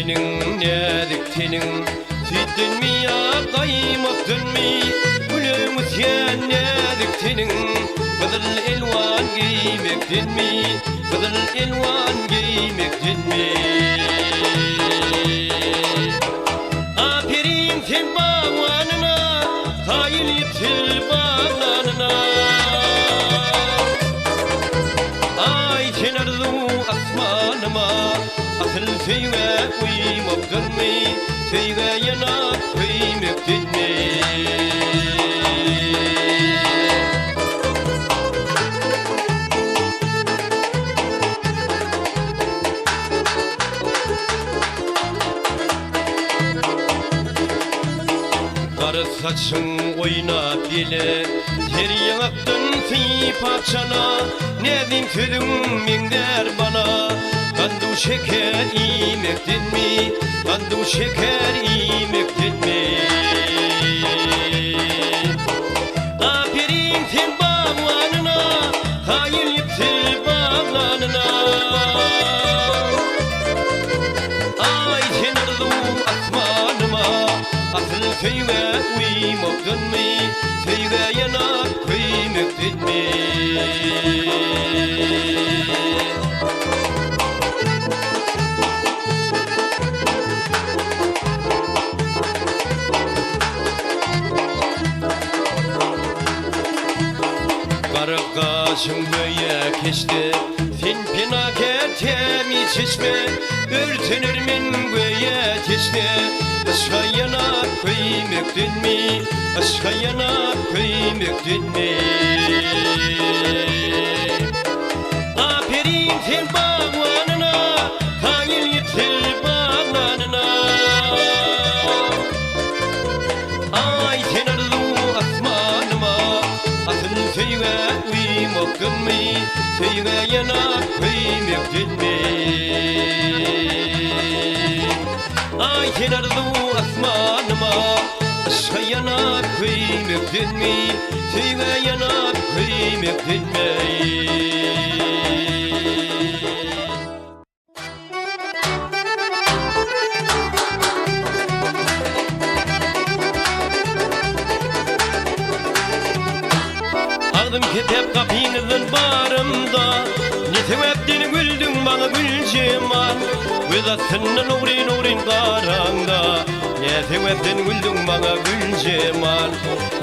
senin nedik senin sütten mi ya kaymaktın mi gülüm sen nedik senin kızıl elvan giymektin mi kızıl elvan giymektin mi aferin sen bağvanına hayır yitir bağlanına ay sen arzu asmanıma asıl sevge uymaktın mı sevge yanak kıymektin mi Sarı saçın oynap bile ter yanaktın sıyıp çana nedim sözüm minder bana kandu şeker iymektin mi kandu şeker iymektin mi aferin sen bağlanına hayır yipsil bağlanına ay sen arzu asmanıma asıl sevge uymaktın mı sevge yanak kıymektin mi Karı kaşın böyle keçti sen penaket temiz çeşme örtünür min böyle keçti aşka yanak kıymektin mi aşka yanak kıymektin mi aferin sen bağlanına hayır yitir bağlanına ay sen arzu asmanıma asıl sevge uymaktın mı sevge yanak kıymektin mi ay sen arzu asmanıma aşka yanak kıymektin mi sevge yanak kıymektin mi Aldım kitap kapınızın barımda ne sebepten güldün bana gül cemal Vedatından uğrin karanda ne sebepten güldün bana gül cemal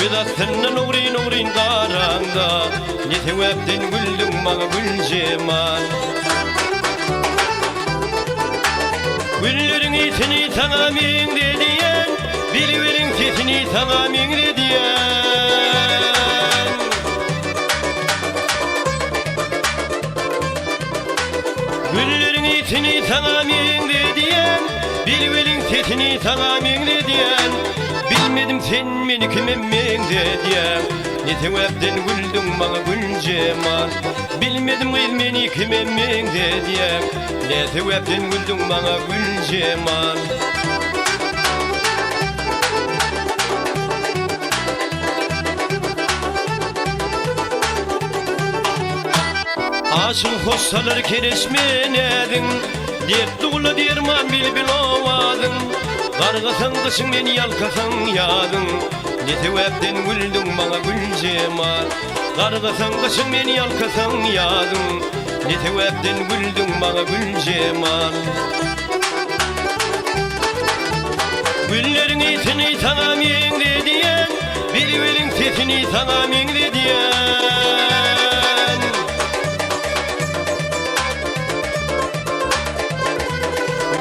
Vedatından uğrin karanda ne sebepten güldün bana gül cemal Güllerin itini sana min dediyen Bilverin sesini sana min dediyen Güllerin itini sana min dediyen Bilverin sesini sana min dediyen Bilmedim sen beni kime min dediyen Ne sebepten güldün bana gül cemal Bilmedim kız beni kime min dediyen Ne sebepten güldün bana gül cemal Aşık hoşsalar kereşmen edin Dert dolu derman bilbil ovadın Kargasan kışın beni yalkasan yadın Ne sebepten güldün bana gül cemal Kargasan kışın beni yalkasan yadın Ne sebepten güldün bana gül cemal Güllerin itini sana min dediyen Bilverin sesini sana min dediyen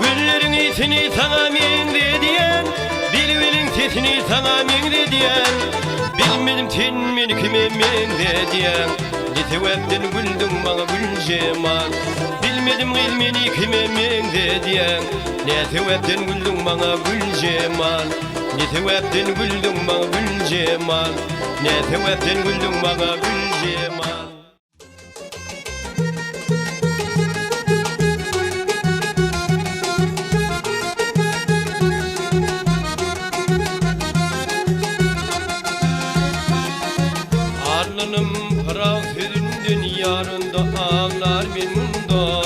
Güllerin itini sana min dediyen Bilverin sesini sana min dediyen Bilmedim sen beni kime min dediyen Ne sebepten güldün bana gül cemal Bilmedim kız beni kime min dediyen Ne sebepten güldün bana gül cemal Ne sebepten güldün bana gül cemal Ne sebepten güldün bana gül cemal Alnım para sözünden yarında ağlar benim da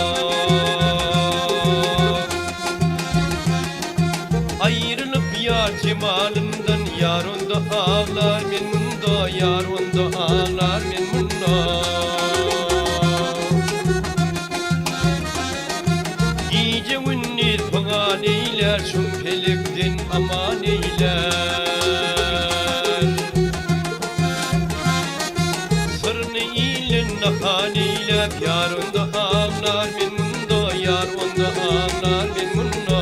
Aman eylep yar onda ağlar men munda yar onda ağlar men munda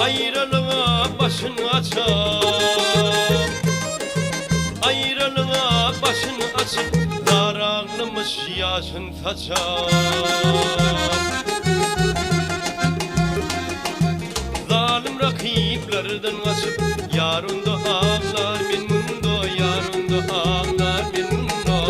Ayrılığa başın açar Ayrılığa başın açıp darağlamış yaşın saçar Zalim rakiplerden kaçıp yarında ağlar men munda yarında ağlar men munda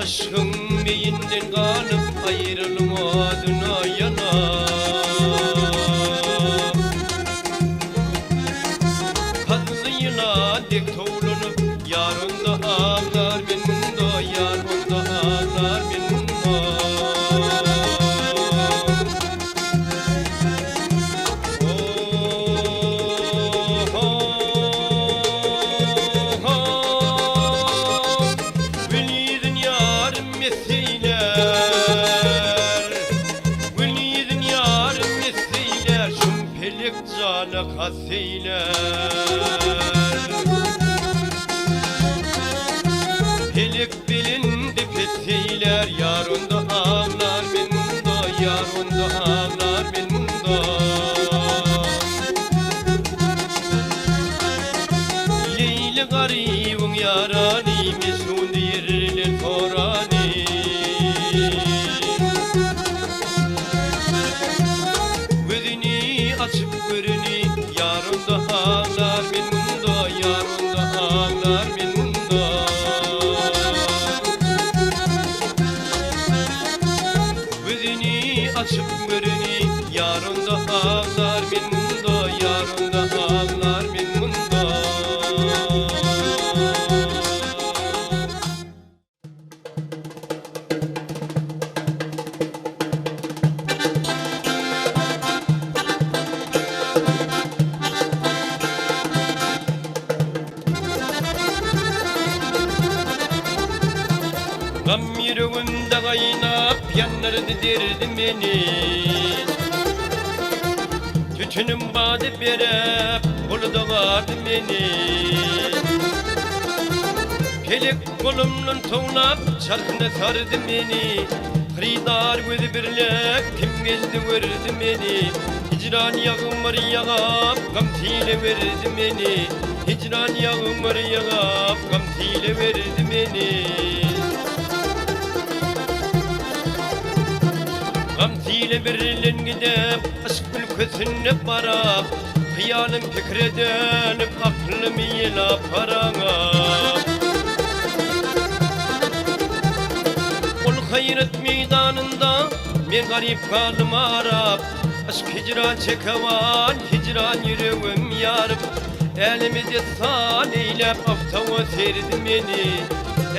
Aşkın beyinden kalıp ayrılmadığına yanar Kazıyla dek toğlanıp yarında ağlar men munda yarında ağlar men munda Cana kaseyler Pelik bilindi peseyler Yarında ağlar men munda Yarında ağlar men munda Leyli garibun yarani Mesun dirler torani Gözünü açıp görünü yarında ağlar men munda yarında ağlar men munda Gözünü açıp görünü yarında ağlar men munda yarında ağlar men munda Gam yüreğimde kaynap yanardı derdim beni Tütünüm bade berep kolda vardı beni Pelek kolumdan toğlap çarkına sardı beni Hridar gözü birlek kim geldi verdi beni Hicran yağmur yağap gam tile verdi beni Hicran yağmur yağap gam tile verdi beni Gamtiyle birlen gidip aşk ülkesine varap Hayalim fikredenip aklım yela parana Ol hayret meydanında men garip kaldım arap Aşk hicran çekavan hicran yüreğim yarıp Elimi destan eylep aftava serdim beni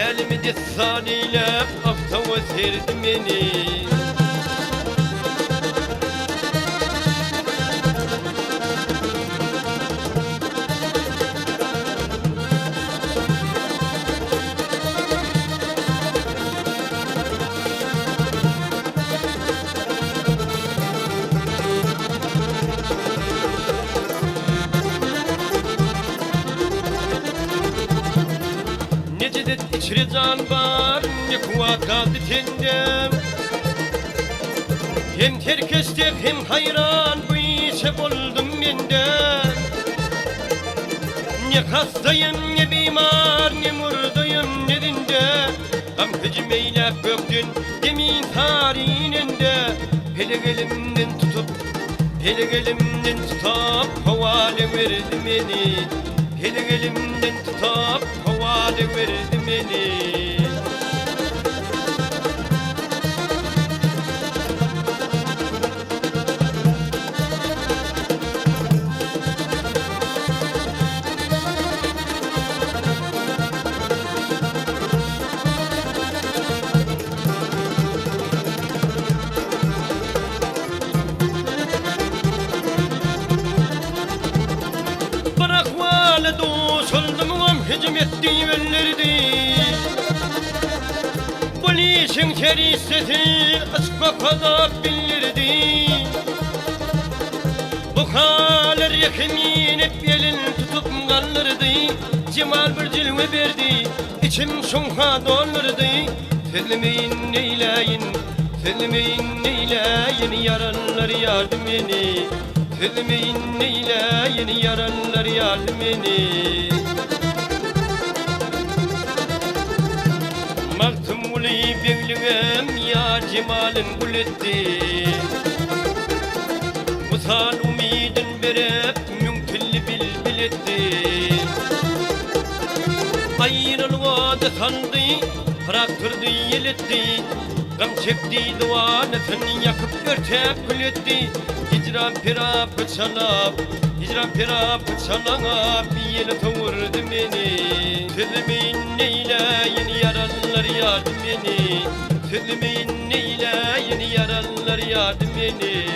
Elimi destan eylep aftava serdim beni Necedet içri can var, ne kuva kaldı tendem Hem terkestek hem hayran bu işe buldum benden Ne hastayım ne bimar ne murdayım ne dinde Gam hücum eylep göktün demin tarihinde Pelek elimden tutup havale verdi beni Pelek elimden tutup havale verdi beni divellerdi. Polisin keriseti aşka kadar bilirdi. Bu haler yekimin hep elin tutup kaldırdı. Cemal bir cilve verdi, içim şunha doldurdu. Sevmeyin neyleyin, sevmeyin neyleyin, yaralılar yardım eni. Sevmeyin neyleyin, yaralılar yardım eni. Maktum uli benliğim ya cemalin gületti. Musal umidin verip mümkünlü bilbil etti. Ayrılığa da sandı, bıraktırdı yeletti. Gam çekti duanetini yakıp örtek gületti. Hicran pira bıçalap, hicran pira bıçalap, yele tavırdı beni. Sevmeyin neyleyin, yaralılar yardım eni. Sevmeyin neyleyin, yaralılar yardım eni.